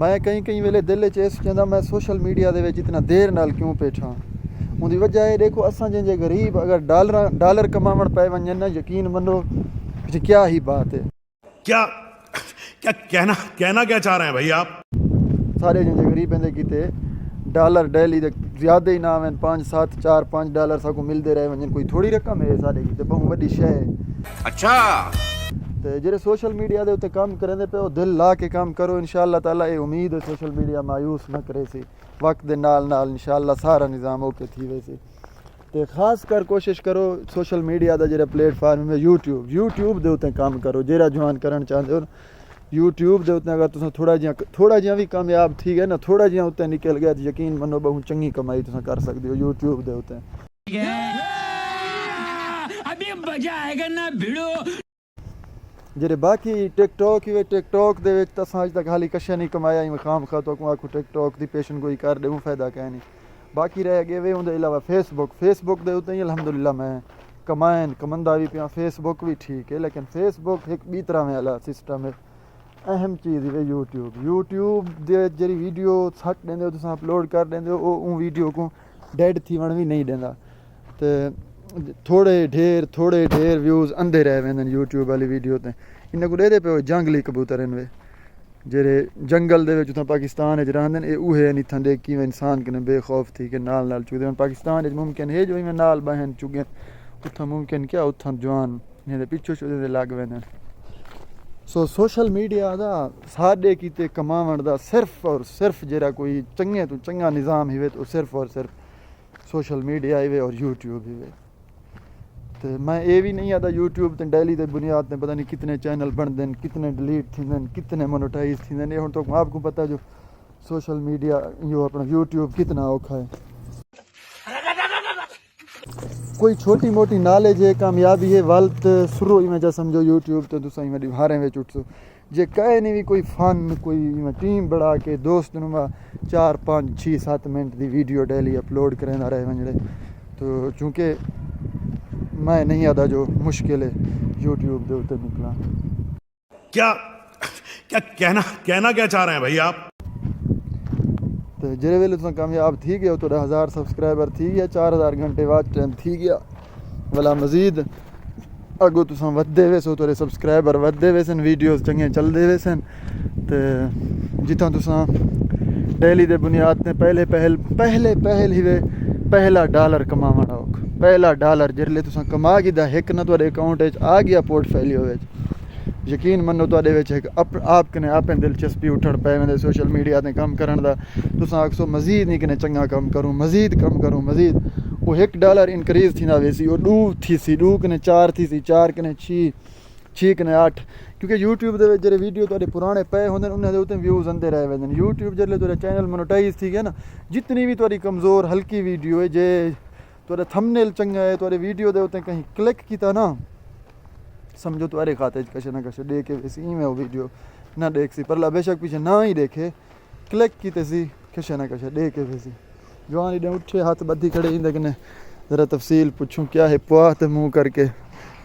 میں کئی ویلے دل چ اس چاہتا میں سوشل میڈیا دے وچ اتنا دیر نال کیوں پیٹھا. ان دی وجہ ہے دیکھو اساں جے غریب اگر ڈالر کماون پے ونجن نا یقین منو کیا ہی بات ہے. کیا کہنا کیا چاہ رہے ہیں بھائی آپ؟ سارے جے غریب ہیں کیتے ڈالر ڈیلی دے زیادہ ہی نہ ہیں 5-7 $4-5 ساکو ملدے رہے ونجن کوئی تھوڑی رقم ہے سارے کیتے بہت وڈی شے ہے. اچھا تے جڑے سوشل میڈیا دے اوتے کام کریندے پے او دل لا کے کام کرو انشاءاللہ تعالی. اے امید ہے سوشل میڈیا مایوس نہ کرے سی وقت دے نال انشاءاللہ سارا نظام اوکے تھی ویسے. تے خاص کر کوشش کرو سوشل میڈیا دا جڑا پلیٹ فارم ہے یوٹیوب دے اوتے کام کرو. جیڑا جوان کرن چاہندے ہو یوٹیوب دے اوتے اگر تساں تھوڑا جہا بھی کامیاب تھی گئے نا تھوڑا جہا اوتے نکل گیا تے یقین منو بہت چنگی کمائی تساں کر سکدے ہو یوٹیوب دے اوتے. ابھی مزہ آئے گا نا بھیڑو. جڑے باقی ٹک ٹاک دے وچ تساں اج تک حالی کشے نہیں کمایا ہی مقام خاطو کو آکھو ٹک ٹاک دی پیشن گوئی کر دے وہ فائدہ کہ نہیں. باقی رہ گئے وے اون دے علاوہ فیس بک دے اوتے الحمدللہ میں کمندا بھی پیا. فیس بک بھی ٹھیک ہے لیکن فیس بک ایک بی طرح والا سسٹم ہے. اہم چیز ہے یوٹیوب دے جڑی ویڈیو سٹ دیندے ہو تساں اپلوڈ کر دیندے ہو او ویڈیو کو ڈیڈ تھی ون بھی نہیں دیندا تے تھوڑے ڈھیر ویوز اندے رہ ویندن یوٹیوب والی ویڈیو تے. انہاں کو دے پے جنگلی کبوتر ہیں وے جڑے جنگل دے وچ پاکستان وچ رہندے اے اوہے نہیں تھندے کیویں انسان کنے بے خوف تھی کہ نال چودے. پاکستان وچ ممکن ہے جو میں نال بہن چگن اتھا ممکن کیا اتھا جوان نے پیچھے چودے لگ ویندن. سوشل میڈیا دا ساڈے کیتے کماون دا صرف اور صرف جڑا کوئی چنگے تو چنگا نظام ہوے تو صرف اور صرف سوشل میڈیا ہی اور یوٹیوب ہی. تے میں اے بھی نہیں آتا یوٹیوب تے ڈیلی دے بنیاد تے پتہ نہیں کتنے چینل بن دین کتنے ڈیلیٹ تھیندن کتنے مونیٹائز تھیندن. ہن تو آپ کو پتہ جو سوشل میڈیا یہ اپنا یوٹیوب کتنا اوکھا ہے. کوئی چھوٹی موٹی نالج ہے کامیابی ہے ولت شروع ہی میں جا سمجھو یوٹیوب تے تساں میں بہاریں وچ اٹھسو. جے کہے نہیں بھی کوئی فن کوئی ٹیم بڑھا کے دوست نما 4-5-6-7 منٹ دی ویڈیو ڈیلی اپلوڈ کریندا رہے ونجڑے تو چونکہ میں نہیں آتا جو مشکل ہے یوٹیوب دے اوتے نکلا. کہنا کیا چاہ رہے ہیں بھائی آپ؟ تے جڑے ویلے تساں کامیاب تھی گئے تو 1000 سبسکرائبر تھی گیا 4000 گھنٹے واچ ٹائم تھی گیا ولا مزید اگو تساں ودے ویسو تو سبسکرائبر ودے ویسن ویڈیوز چنگے چلدے ویسن تے جتھاں تساں ڈیلی دے بنیاد تے پہلے ہی پہلا ڈالر کماونا پہلا ڈالر جرلے تساں کما گیا ایک نہ تواڈے اکاؤنٹ وچ آ گیا پورٹ فولیو وچ یقین منو تواڈے وچ ایک آپ کنے آپ دلچسپی اٹھن پے ویندے سوشل میڈیا تے کام کرن دا. تساں آکھسو مزید نہیں کنے چنگا کام کروں مزید وہ $1 انکریز تھیندا ویسی او 2 تھی سی 2 کنے 4 تھی سی 4 کنے 6 کنے 8 کیونکہ یوٹیوب دے وچ جڑے ویڈیو تواڈے پرانے پے ہوندے انہاں دے اوتے ویوز اندے رہ ویندن. یوٹیوب جڑے تواڈا چینل مونیٹائز تھی گیا نا جتنی بھی تواڈی کمزور ہلکی ویڈیو ہے جے تواڈا تھمبنیل چنگا ہے تواڈے ویڈیو دے اوتے کہیں کلک کیتا نا سمجھو تواڈے کھاتے کشے نہ کشے دے کے ویسی میں وہ ویڈیو نہ دیکھ سی پر بے شک پیچھے نہ ہی دیکھے کلک کیتے سی کشے نہ کشے دے کے ویسی جوان دے اٹھے ہاتھ بدھی کھڑے ہندے کنے ذرا تفصیل پوچھوں کیا ہے پوا تے منہ کر کے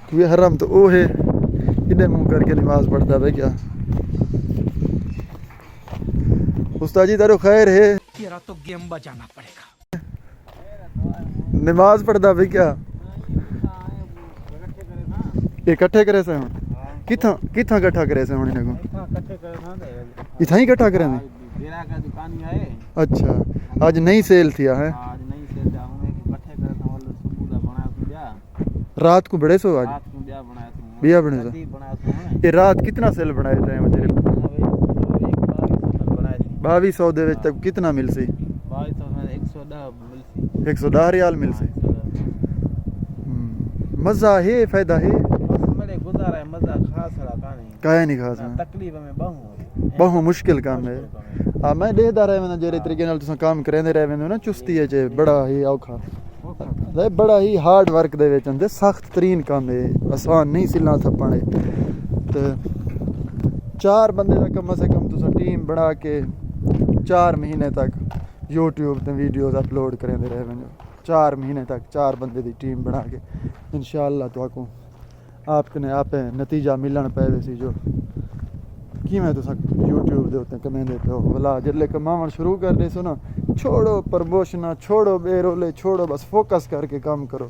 کیونکہ حرام تو او ہے ادھر منہ کر کے نماز پڑھتا ہے کیا استاد جی تارو خیر ہے تیرا تو گیم بجانا پڑے گا. نماز پڑھتا بھی کیا اکٹھے کرے سے ہوں کتھاں کٹھا کرے سے ہوں انہیں کو اتھاں ہی کٹھا کرے ہیں. اچھا آج نئی سیل تھیا ہے رات کو بڑے سو آج بیا بنے سو یہ رات کتنا سیل بنائے تھے مجھے 2200 دے وچ تک کتنا مل سی 110 ریال مل سی. مزہ ہے فائدہ ہے کہے نہیں خاص بہو مشکل کام ہے. میں دیکھتا رہے میں جڑے طریقے نال تساں کام کریندے رہے ویندے نا چستی ہے بڑا ہی اوکھا بڑا ہی ہارڈ ورک دے وچ اندے سخت ترین کام ہے آسان نہیں سلا تھپنے تے 4 بندے دا کم سے کم تساں ٹیم بنا کے 4 مہینے تک یوٹیوب تے ویڈیوز اپلوڈ کریندے رہے ویندے 4 مہینے تک 4 بندے دی ٹیم بنا کے انشاءاللہ تو آپ کنے آپ نتیجہ ملن پے ویسی جو ਕਿਵੇਂ ਤੁਸੀਂ YouTube ਦੇ ਉੱਤੇ ਕਮਾਉਂਦੇ ਪਿਓ ਵਲਾ ਜਿੱਲੇ ਕਮਾਉਣ ਸ਼ੁਰੂ ਕਰਦੇ ਸੋ ਨਾ ਛੋੜੋ ਪ੍ਰਮੋਸ਼ਨਾਂ ਛੋੜੋ ਬੇਰੋਲੇ ਛੋੜੋ ਬਸ ਫੋਕਸ ਕਰਕੇ ਕੰਮ ਕਰੋ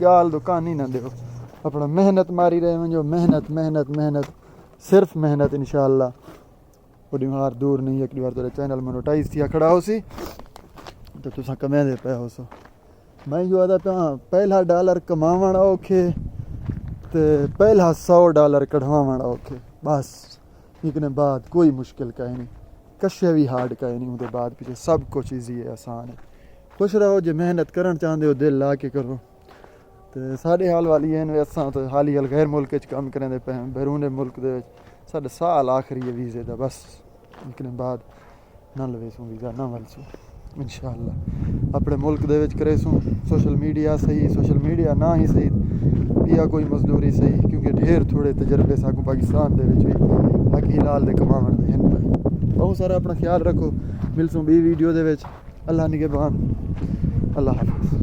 ਗਾਲ ਦੁਕਾਨੀ ਨਾ ਦਿਓ ਆਪਣਾ محنت ماری رہے وجو محنت صرف محنت انشاءاللہ بڑی مار دور نہیں ایک بار تیرا چینل مونیٹائز تھیا کھڑا ہو سی تو تساں کمے دے پے ہو سو میں جو آدا پیا پہلا ڈالر کماون اوکھے تے پہلا $100 کڈھواون اوکھے بس لیکن بعد کوئی مشکل کا نہیں کشے بھی ہارڈ کا نہیں اودے بعد پیچھے سب کچھ ایزی ہے آسان ہے خوش رہو جے محنت کرن چاہندے ہو دل لا کے کرو تے ساڈے حال والی ہیں اساں تے حالی غیر ملک وچ کام کرن دے پے بیرون ملک دے وچ ساڈا سال آخری ہے ویزے دا بس لیکن بعد نہ لوے سوں ویزا نہ ول سوں انشاءاللہ اپنے ملک دے وچ کرے سوں سوشل میڈیا صحیح سوشل میڈیا نہ ہی صحیح یا کوئی مزدوری صحیح کیونکہ ڈھیر تھوڑے تجربے ساکوں پاکستان دے وچ وی حق حلال دے کماون دے ہن پے بہت سارا اپنا خیال رکھو ملسوں بھی ویڈیو دے وچ اللہ نگہبان اللہ حافظ